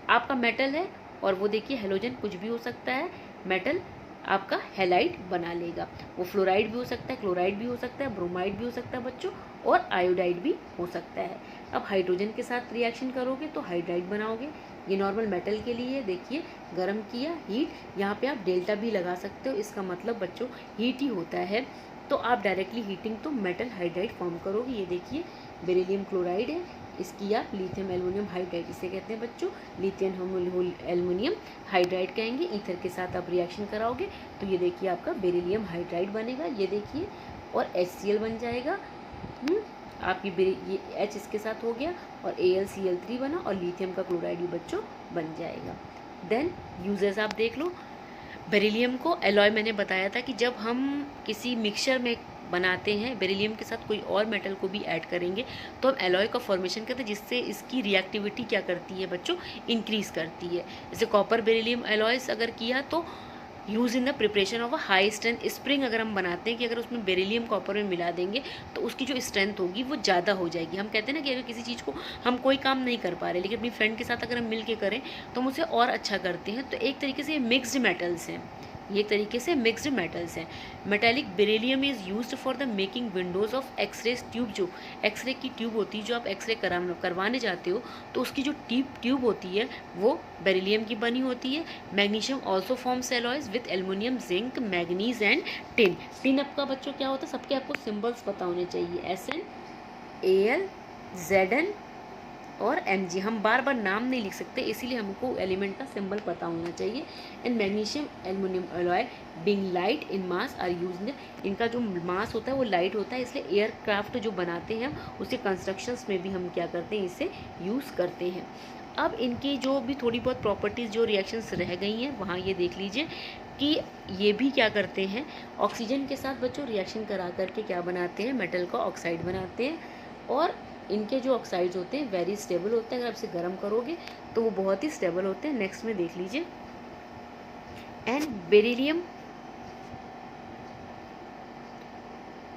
आपका मेटल है और वो देखिए हेलोजन कुछ भी हो सकता है, मेटल आपका हेलाइड बना लेगा, वो फ्लोराइड भी हो सकता है, क्लोराइड भी हो सकता है, ब्रोमाइड भी हो सकता है बच्चों, और आयोडाइड भी हो सकता है। अब हाइड्रोजन के साथ रिएक्शन करोगे तो हाइड्राइड बनाओगे, ये नॉर्मल मेटल के लिए देखिए गर्म किया हीट, यहाँ पे आप डेल्टा भी लगा सकते हो, इसका मतलब बच्चों हीट ही होता है, तो आप डायरेक्टली हीटिंग तो मेटल हाइड्राइड फॉर्म करोगे। ये देखिए बेरिलियम क्लोराइड है, इसकी आप लिथियम एल्युमिनियम हाइड्राइड इसे कहते हैं बच्चों, लिथियम एल्युमिनियम हाइड्राइड कहेंगे। ईथर के साथ आप रिएक्शन कराओगे तो ये देखिए आपका बेरिलियम हाइड्राइड बनेगा, ये देखिए, और HCl बन जाएगा। आपकी ये H इसके साथ हो गया और AlCl3 बना और लिथियम का क्लोराइड भी बच्चों बन जाएगा। देन यूजेस आप देख लो। बेरिलियम को एलॉय मैंने बताया था कि जब हम किसी मिक्सचर में बनाते हैं बेरिलियम के साथ कोई और मेटल को भी ऐड करेंगे तो हम एलॉय का फॉर्मेशन करते हैं, जिससे इसकी रिएक्टिविटी क्या करती है बच्चों, इंक्रीज करती है। जैसे कॉपर बेरिलियम एलॉयस अगर किया तो use in the preparation of a high strength spring अगर हम बनाते हैं कि अगर उसमें बेरिलियम कॉपर में मिला देंगे तो उसकी जो स्ट्रेंथ होगी वो ज़्यादा हो जाएगी। हम कहते हैं ना कि अगर किसी चीज़ को हम कोई काम नहीं कर पा रहे लेकिन अपनी फ्रेंड के साथ अगर हम मिल के करें तो हम उसे और अच्छा करते हैं। तो एक तरीके से ये मिक्स्ड मेटल्स हैं, ये एक तरीके से मिक्स्ड मेटल्स हैं। Metallic beryllium is used for the making windows of X-ray tube. जो एक्सरे की ट्यूब होती है, जो आप एक्सरे करवाने जाते हो तो उसकी जो ट्यूब होती है वो बेरिलियम की बनी होती है। Magnesium also forms alloys with aluminium, zinc, manganese and tin. Tin आपका बच्चों क्या होता है, सबके आपको सिम्बल्स पता होने चाहिए, Sn, Al, Zn और Mg। हम बार बार नाम नहीं लिख सकते इसीलिए हमको एलिमेंट का सिंबल पता होना चाहिए। And magnesium aluminium alloy being light in mass are used. इनका जो मास होता है वो लाइट होता है, इसलिए एयरक्राफ्ट जो बनाते हैं उसके कंस्ट्रक्शंस में भी हम क्या करते हैं, इसे यूज़ करते हैं। अब इनकी जो भी थोड़ी बहुत प्रॉपर्टीज़ जो रिएक्शंस रह गई हैं वहाँ ये देख लीजिए कि ये भी क्या करते हैं, ऑक्सीजन के साथ बच्चों रिएक्शन करा करके क्या बनाते हैं, मेटल का ऑक्साइड बनाते हैं। और इनके जो ऑक्साइड्स होते हैं वेरी स्टेबल होते हैं, अगर आप इसे गर्म करोगे तो वो बहुत ही स्टेबल होते हैं। नेक्स्ट में देख लीजिए। एंड बेरिलियम,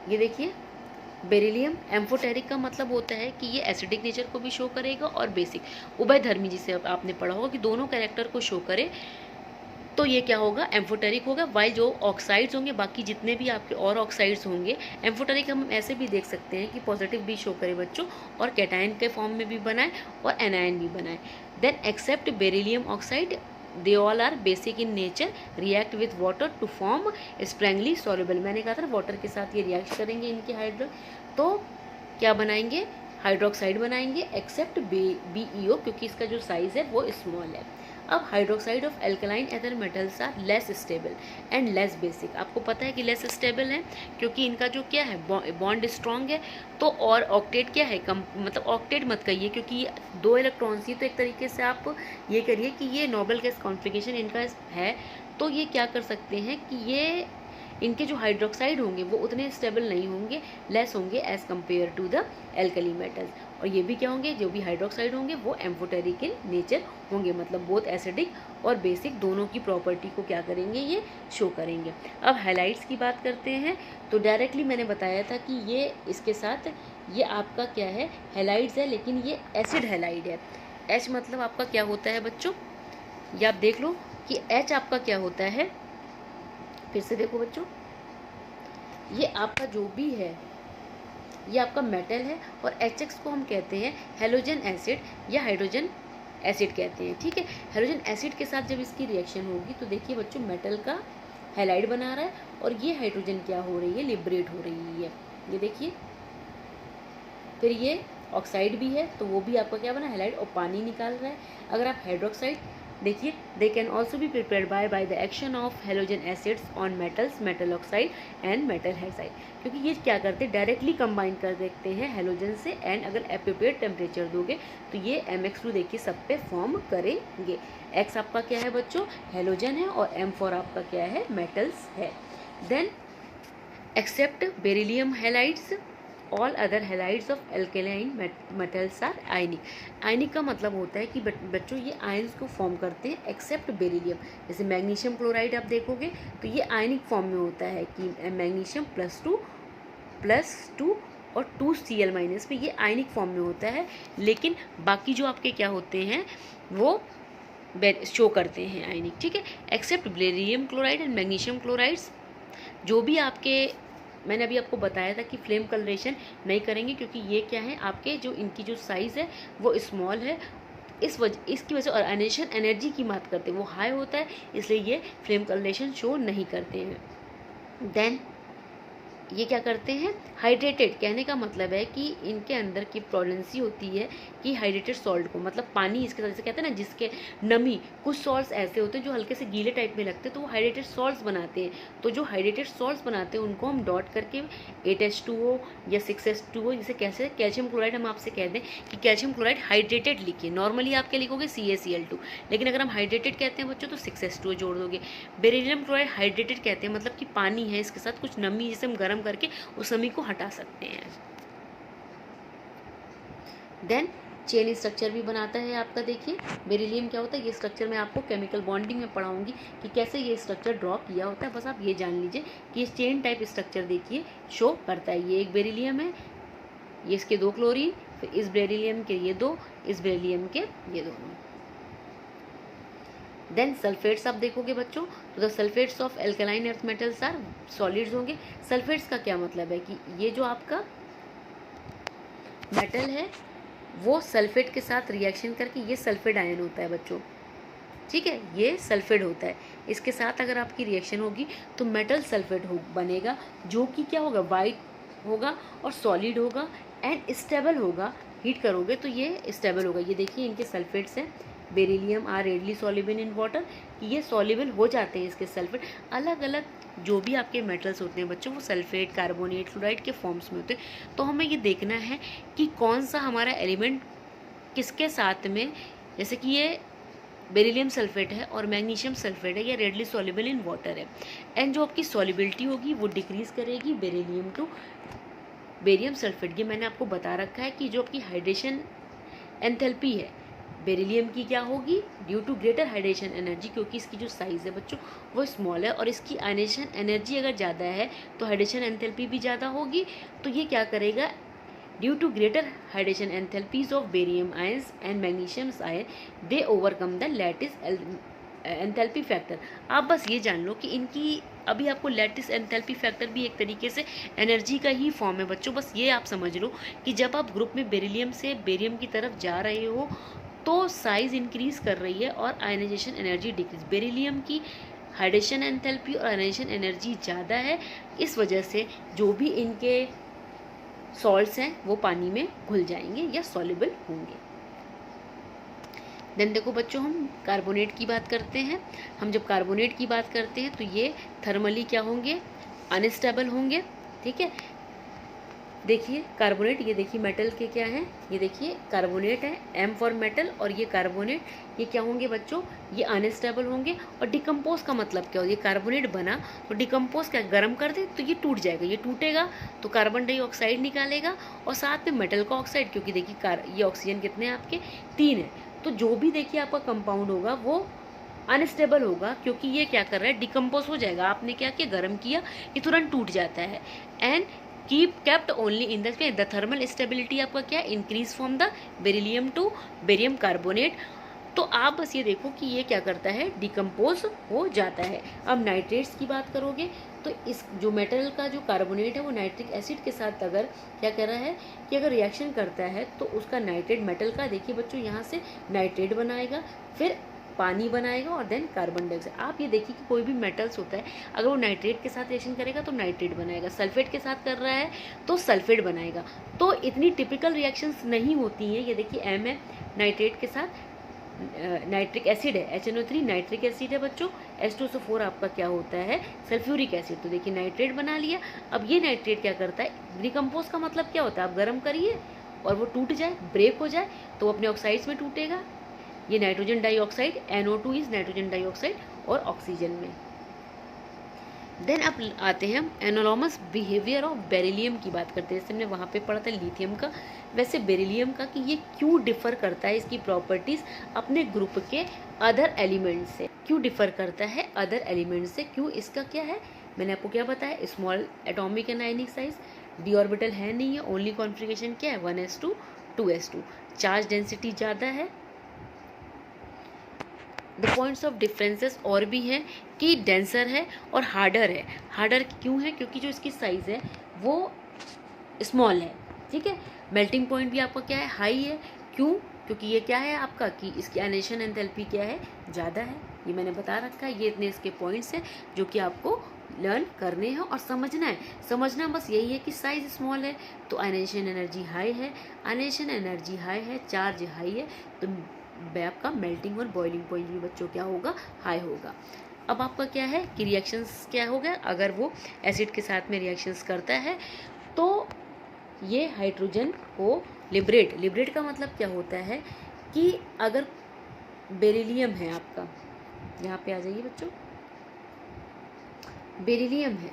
ये देखिए बेरिलियम एम्फोटेरिक का मतलब होता है कि ये एसिडिक नेचर को भी शो करेगा और बेसिक उभयधर्मी, जिसे आपने पढ़ा होगा कि दोनों कैरेक्टर को शो करे, तो ये क्या होगा, एम्फोटेरिक होगा। वाइल जो ऑक्साइड्स होंगे, बाकी जितने भी आपके और ऑक्साइड्स होंगे, एम्फोटेरिक हम ऐसे भी देख सकते हैं कि पॉजिटिव भी शो करे बच्चों और कैटायन के फॉर्म में भी बनाए और एनायन भी बनाए। Then except beryllium oxide they all are basic in nature, react with water to form sparingly soluble. मैंने कहा था वाटर के साथ ये रिएक्ट करेंगे इनके हाइड्रो, तो क्या बनाएंगे, हाइड्रोक्साइड बनाएंगे, एक्सेप्ट BeO क्योंकि इसका जो साइज है वो स्मॉल है। अब हाइड्रोक्साइड ऑफ एल्कलाइन एथर metals are less stable and less basic. आपको पता है कि लेस स्टेबल है क्योंकि इनका जो क्या है बॉन्ड स्ट्रॉन्ग है, तो और ऑक्टेट क्या है कम, मतलब ऑक्टेट मत कहिए क्योंकि 2 इलेक्ट्रॉन्स ही, तो एक तरीके से आप ये करिए कि ये नोबल गैस कॉन्फ़िगरेशन इनका है। तो ये क्या कर सकते हैं कि ये इनके जो हाइड्रोक्साइड होंगे वो उतने स्टेबल नहीं होंगे, लेस होंगे as compare to the alkali metals. और ये भी क्या होंगे, जो भी हाइड्रोक्साइड होंगे वो एम्फोटेरिक इन नेचर होंगे, मतलब बोथ एसिडिक और बेसिक दोनों की प्रॉपर्टी को क्या करेंगे, ये शो करेंगे। अब हैलाइड्स की बात करते हैं तो डायरेक्टली मैंने बताया था कि ये इसके साथ ये आपका क्या है, हैलाइड्स है, लेकिन ये एसिड हैलाइड है। H मतलब आपका क्या होता है बच्चों, ये आप देख लो कि H आपका क्या होता है, फिर से देखो बच्चों, ये आपका जो भी है ये आपका मेटल है और HX को हम कहते हैं हेलोजन एसिड या हाइड्रोजन एसिड कहते हैं, ठीक है। हेलोजन एसिड के साथ जब इसकी रिएक्शन होगी तो देखिए बच्चों मेटल का हैलाइड बना रहा है और ये हाइड्रोजन क्या हो रही है, लिबरेट हो रही है, ये देखिए। फिर ये ऑक्साइड भी है तो वो भी आपका क्या बना, हैलाइड, और पानी निकाल रहा है। अगर आप हाइड्रोक्साइड देखिए, they can also be prepared by the action of halogen acids on metals, metal oxide and metal hydride, क्योंकि ये क्या करते हैं डायरेक्टली कंबाइन कर देते हैं हेलोजन से। एंड अगर एप्रोप्रिएट टेम्परेचर दोगे तो ये MX2 देखिए सब पे फॉर्म करेंगे। X आपका क्या है बच्चों, हेलोजन है, और M4 आपका क्या है, मेटल्स है। Then except beryllium halides all other halides of alkaline metals are ionic. Ionic का मतलब होता है कि बच्चों ये आयन्स को फॉर्म करते हैं एक्सेप्ट बेरिलियम। जैसे मैग्नीशियम क्लोराइड आप देखोगे तो ये आयनिक फॉर्म में होता है कि मैग्नीशियम +2 और 2Cl- में ये आयनिक फॉर्म में होता है, लेकिन बाकी जो आपके क्या होते हैं वो शो करते हैं आयनिक, ठीक है। Except beryllium chloride and magnesium chlorides, जो भी आपके मैंने अभी आपको बताया था कि फ्लेम कलरेशन नहीं करेंगे क्योंकि ये क्या है आपके जो इनकी जो साइज़ है वो स्मॉल है, इसकी वजह। और आयनाइजेशन एनर्जी की बात करते हैं वो हाई होता है, इसलिए ये फ्लेम कलरेशन शो नहीं करते हैं। देन ये क्या करते हैं, हाइड्रेटेड, कहने का मतलब है कि इनके अंदर की प्रोडेंसी होती है कि हाइड्रेटेड सॉल्ट को, मतलब पानी इसके तरह से कहते हैं ना, जिसके नमी, कुछ सॉल्ट्स ऐसे होते हैं जो हल्के से गीले टाइप में लगते हैं तो वो हाइड्रेटेड सॉल्ट्स बनाते हैं। तो जो हाइड्रेटेड सॉल्ट्स बनाते हैं उनको हम डॉट करके 8H2O या 6H2O, जैसे कैसे कैल्शियम क्लोराइड हम आपसे कह दें कि कैल्शियम क्लोराइड हाइड्रेटेड लिखिए, नॉर्मली आप क्या लिखोगे CaCl2, लेकिन अगर हम हाइड्रेटेड कहते हैं बच्चों तो 6H2O जोड़ दोगे। बेरिलियम क्लोराइड हाइड्रेटेड कहते हैं, मतलब कि पानी है इसके साथ कुछ नमी, जिसे हम गर्म करके उस नमी को हटा सकते हैं। देन चेन स्ट्रक्चर भी बनाता है आपका, देखिए बेरिलियम क्या होता है, ये स्ट्रक्चर मैं आपको केमिकल बॉन्डिंग में पढ़ाऊंगी कि कैसे ये स्ट्रक्चर ड्रॉ किया होता है, बस आप ये जान लीजिए कि ये चेन टाइप स्ट्रक्चर देखिए शो करता है। ये एक बेरिलियम है, ये इसके 2 क्लोरीन, फिर इस बेरिलियम के ये 2, इस बेरिलियम के ये दोनों। देन सल्फेट्स आप देखोगे बच्चों तो the sulphates of alkaline earth metals are solids होंगे। सल्फेट्स का क्या मतलब है कि ये जो आपका मेटल है वो सल्फेट के साथ रिएक्शन करके ये सल्फेट आयन होता है बच्चों, ठीक है, ये सल्फेट होता है। इसके साथ अगर आपकी रिएक्शन होगी तो मेटल सल्फेट बनेगा, जो कि क्या होगा, वाइट होगा और सॉलिड होगा एंड स्टेबल होगा। हीट करोगे तो ये स्टेबल होगा। ये देखिए इनके सल्फेट्स हैं, beryllium are readily soluble in water, कि ये सॉल्युबल हो जाते हैं इसके सल्फेट। अलग अलग जो भी आपके मेटल्स होते हैं बच्चों वो सल्फेट, कार्बोनेट, फ्लोराइड के फॉर्म्स में होते हैं। तो हमें ये देखना है कि कौन सा हमारा एलिमेंट किसके साथ में, जैसे कि ये बेरिलियम सल्फेट है और मैग्नीशियम सल्फेट है, या रेडली सॉल्युबल इन वाटर है, एंड जो आपकी सॉल्युबिलिटी होगी वो डिक्रीज करेगी बेरिलियम टू बेरियम सल्फेट। ये मैंने आपको बता रखा है कि जो आपकी हाइड्रेशन एंथैल्पी है बेरिलियम की क्या होगी, due to greater hydration energy, क्योंकि इसकी जो साइज़ है बच्चों वो स्मॉल है, और इसकी आयनेशन एनर्जी अगर ज़्यादा है तो हाइड्रेशन एंथैल्पी भी ज़्यादा होगी। तो ये क्या करेगा, due to greater hydration enthalpies of barium ions and magnesium ion they overcome the lattice enthalpy factor. आप बस ये जान लो कि इनकी अभी आपको लैटिस एंथैल्पी फैक्टर भी एक तरीके से एनर्जी का ही फॉर्म है बच्चों। बस ये आप समझ लो कि जब आप ग्रुप में बेरिलियम से बेरियम की तरफ जा रहे हो तो साइज इंक्रीज कर रही है और आयनाइजेशन एनर्जी डिक्रीज। बेरिलियम की हाइड्रेशन एंथैल्पी और आयनाइजेशन एनर्जी ज़्यादा है, इस वजह से जो भी इनके सॉल्ट्स हैं वो पानी में घुल जाएंगे या सॉल्युबल होंगे। देन देखो बच्चों हम कार्बोनेट की बात करते हैं। हम जब कार्बोनेट की बात करते हैं तो ये थर्मली क्या होंगे, अनस्टेबल होंगे, ठीक है। देखिए कार्बोनेट, ये देखिए मेटल के क्या हैं, ये देखिए कार्बोनेट है, M फॉर मेटल, और ये कार्बोनेट, ये क्या होंगे बच्चों, ये अनस्टेबल होंगे। और डिकम्पोज का मतलब क्या हो, ये कार्बोनेट बना तो डिकम्पोज क्या, गर्म कर दे तो ये टूट जाएगा, ये टूटेगा तो कार्बन डाइऑक्साइड निकालेगा और साथ में मेटल का ऑक्साइड, क्योंकि देखिए ये ऑक्सीजन कितने हैं आपके, 3 है। तो जो भी देखिए आपका कंपाउंड होगा वो अनस्टेबल होगा, क्योंकि ये क्या कर रहा है, डिकम्पोज हो जाएगा। आपने क्या किया, गर्म किया, ये तुरंत टूट जाता है। And keep kept only in the thermal stability आपका क्या, increase from the beryllium to barium carbonate. तो आप बस ये देखो कि ये क्या करता है, डिकम्पोज हो जाता है। अब नाइट्रेट्स की बात करोगे तो इस जो मेटल का जो कार्बोनेट है वो नाइट्रिक एसिड के साथ अगर क्या कर रहा है कि अगर रिएक्शन करता है तो उसका नाइट्रेट मेटल का, देखिए बच्चों यहाँ से नाइट्रेट बनाएगा, फिर पानी बनाएगा और देन कार्बन डाइऑक्साइड। आप ये देखिए कि कोई भी मेटल्स होता है अगर वो नाइट्रेट के साथ रिएक्शन करेगा तो नाइट्रेट बनाएगा, सल्फेट के साथ कर रहा है तो सल्फेट बनाएगा। तो इतनी टिपिकल रिएक्शंस नहीं होती हैं। ये देखिए M है, नाइट्रेट के साथ नाइट्रिक एसिड है, HNO3 नाइट्रिक एसिड है बच्चों, H2SO4 आपका क्या होता है, सल्फ्यूरिक एसिड। तो देखिए नाइट्रेट बना लिया। अब ये नाइट्रेट क्या करता है, डिकम्पोज का मतलब क्या होता है, आप गर्म करिए और वो टूट जाए, ब्रेक हो जाए तो अपने ऑक्साइड्स में टूटेगा। ये nitrogen dioxide, NO2 is nitrogen dioxide, और ऑक्सीजन में। देन अब आते हैं हम एनोलॉमस बिहेवियर ऑफ बेरिलियम की बात करते हैं। जैसे हमने वहाँ पे पढ़ा था लिथियम का, वैसे बेरिलियम का कि ये क्यों डिफर करता है, इसकी प्रॉपर्टीज़ अपने ग्रुप के अदर एलिमेंट से क्यों डिफर करता है, अदर एलिमेंट से क्यों, इसका क्या है, मैंने आपको क्या बताया, small atomic and ionic size, D orbital है नहीं है, ओनली कॉन्फिगरेशन क्या है 1s2 2s2, चार्ज डेंसिटी ज़्यादा है। द पॉइंट्स ऑफ डिफरेंसेस और भी हैं कि डेंसर है और हार्डर है। हार्डर क्यों है, क्योंकि जो इसकी साइज़ है वो स्मॉल है, ठीक है। मेल्टिंग पॉइंट भी आपका क्या है, हाई है, क्यों, क्योंकि ये क्या है आपका कि इसकी आयनेशन एंथैल्पी क्या है, ज़्यादा है। ये मैंने बता रखा है, ये इतने इसके पॉइंट्स हैं जो कि आपको लर्न करने हैं और समझना है। समझना बस यही है कि साइज स्मॉल है तो आयनाइजेशन एनर्जी हाई है, आयनाइजेशन एनर्जी हाई है, चार्ज हाई है, तो आपका मेल्टिंग और बॉइलिंग पॉइंट भी बच्चों क्या होगा, हाई होगा। अब आपका क्या है कि रिएक्शंस क्या हो गया, अगर वो एसिड के साथ में रिएक्शंस करता है तो ये हाइड्रोजन को लिबरेट का मतलब क्या होता है कि अगर बेरिलियम है आपका, यहाँ पे आ जाइए बच्चों, बेरिलियम है,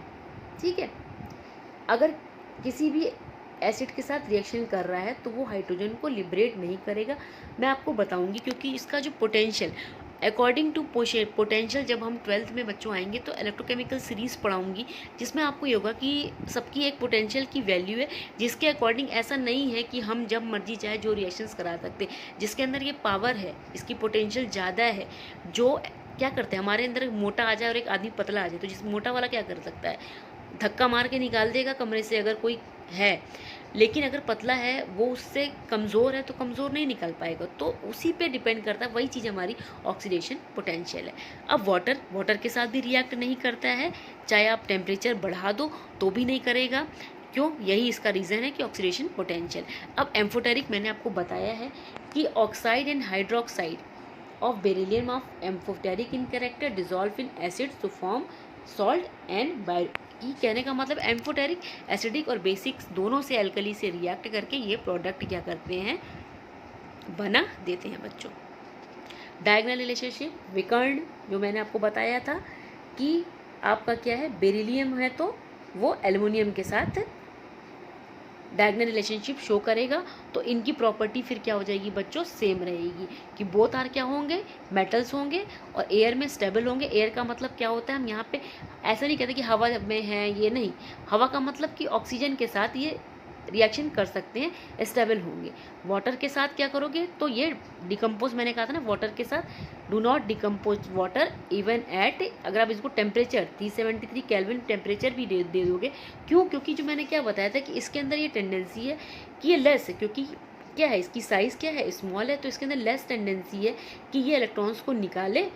ठीक है, अगर किसी भी एसिड के साथ रिएक्शन कर रहा है तो वो हाइड्रोजन को लिबरेट नहीं करेगा। मैं आपको बताऊंगी क्योंकि इसका जो पोटेंशियल अकॉर्डिंग टू पोटेंशियल, जब हम 12th में बच्चों आएंगे तो इलेक्ट्रोकेमिकल सीरीज पढ़ाऊंगी जिसमें आपको ये होगा कि सबकी एक पोटेंशियल की वैल्यू है, जिसके अकॉर्डिंग ऐसा नहीं है कि हम जब मर्जी चाहे जो रिएक्शंस करा सकते, जिसके अंदर ये पावर है, इसकी पोटेंशियल ज़्यादा है। जो क्या करते हैं, हमारे अंदर मोटा आ जाए और एक आदमी पतला आ जाए तो जिस मोटा वाला क्या कर सकता है, धक्का मार के निकाल देगा कमरे से अगर कोई है, लेकिन अगर पतला है वो उससे कमज़ोर है तो कमज़ोर नहीं निकल पाएगा। तो उसी पे डिपेंड करता है, वही चीज़ हमारी ऑक्सीडेशन पोटेंशियल है। अब वाटर के साथ भी रिएक्ट नहीं करता है, चाहे आप टेम्परेचर बढ़ा दो तो भी नहीं करेगा। क्यों? यही इसका रीज़न है कि ऑक्सीडेशन पोटेंशियल। अब एम्फोटेरिक मैंने आपको बताया है कि oxide and hydroxide of beryllium of amphoteric in character dissolve in acid to form salt and की कहने का मतलब एम्फोटेरिक एसिडिक और बेसिक दोनों से एल्कली से रिएक्ट करके ये प्रोडक्ट क्या करते हैं, बना देते हैं बच्चों। डायगोनल रिलेशनशिप विकर्ण, जो मैंने आपको बताया था कि आपका क्या है, बेरिलियम है तो वो एल्युमिनियम के साथ डायगोनल रिलेशनशिप शो करेगा, तो इनकी प्रॉपर्टी फिर क्या हो जाएगी बच्चों, सेम रहेगी कि बोथ आर क्या होंगे, मेटल्स होंगे और एयर में स्टेबल होंगे। एयर का मतलब क्या होता है, हम यहाँ पे ऐसा नहीं कहते कि हवा में है, ये नहीं, हवा का मतलब कि ऑक्सीजन के साथ ये रिएक्शन कर सकते हैं, स्टेबल होंगे। वाटर के साथ क्या करोगे, तो ये डिकम्पोज, मैंने कहा था ना, वाटर के साथ do not decompose water even at, अगर आप इसको टेम्परेचर 373 केल्विन टेम्परेचर भी दे दोगे। क्यों? क्योंकि जो मैंने क्या बताया था कि इसके अंदर ये टेंडेंसी है कि ये लेस है, क्योंकि क्या है, इसकी साइज़ क्या है, स्मॉल है, तो इसके अंदर लेस टेंडेंसी है कि ये इलेक्ट्रॉन्स को निकाले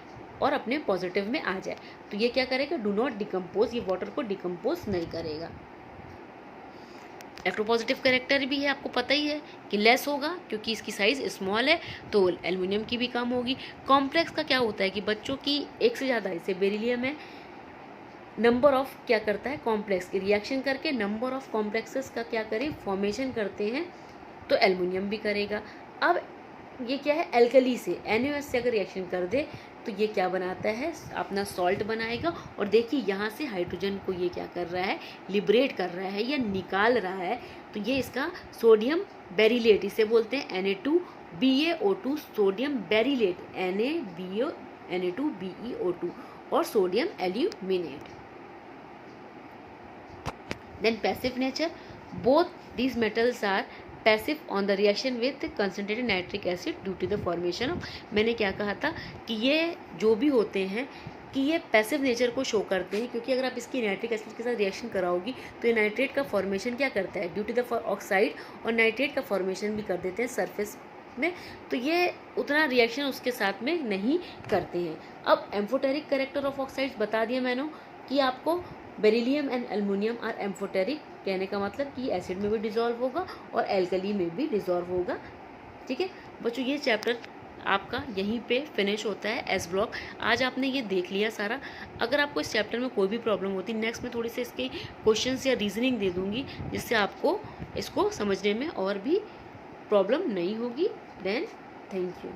और अपने पॉजिटिव में आ जाए। तो ये क्या करेगा, डू नॉट डिकम्पोज, ये वाटर को डिकम्पोज नहीं करेगा। इलेक्ट्रोपॉजिटिव कैरेक्टर भी है, आपको पता ही है कि लेस होगा क्योंकि इसकी साइज़ स्मॉल है, तो एल्युमिनियम की भी कम होगी। कॉम्प्लेक्स का क्या होता है कि बच्चों की एक से ज़्यादा, इसे बेरिलियम है, नंबर ऑफ क्या करता है, कॉम्प्लेक्स की रिएक्शन करके नंबर ऑफ कॉम्प्लेक्सेस का क्या करे, फॉर्मेशन करते हैं, तो एल्युमिनियम भी करेगा। अब ये क्या है, एल्कली से NaOH से अगर रिएक्शन कर दे तो ये क्या बनाता है, अपना सॉल्ट बनाएगा। और देखिए यहाँ से हाइड्रोजन को ये क्या कर रहा है, लिबरेट कर रहा है या निकाल रहा है। तो ये इसका सोडियम बेरिलेट, इसे बोलते हैं Na2BaO2 सोडियम बेरिलेट, Na2BeO2 और sodium aluminate. Then passive nature, both these metals are passive on the reaction with concentrated nitric acid due to the formation of, मैंने क्या कहा था कि ये जो भी होते हैं कि ये पैसिव नेचर को शो करते हैं, क्योंकि अगर आप इसकी नाइट्रिक एसिड के साथ रिएक्शन कराओगी तो ये नाइट्रेट का फॉर्मेशन क्या करता है, ड्यू टू द ऑक्साइड, और नाइट्रेट का फॉर्मेशन भी कर देते हैं सरफेस में, तो ये उतना रिएक्शन उसके साथ में नहीं करते हैं। अब एम्फोटेरिक कैरेक्टर ऑफ ऑक्साइड्स बता दिया मैंने कि आपको, beryllium and aluminium are amphoteric, कहने का मतलब कि एसिड में भी डिसॉल्व होगा और एल्कली में भी डिसॉल्व होगा। ठीक है बच्चों, ये चैप्टर आपका यहीं पे फिनिश होता है, एस ब्लॉक। आज आपने ये देख लिया सारा। अगर आपको इस चैप्टर में कोई भी प्रॉब्लम होती, नेक्स्ट में थोड़ी से इसके क्वेश्चंस या रीजनिंग दे दूंगी जिससे आपको इसको समझने में और भी प्रॉब्लम नहीं होगी। Then thank you.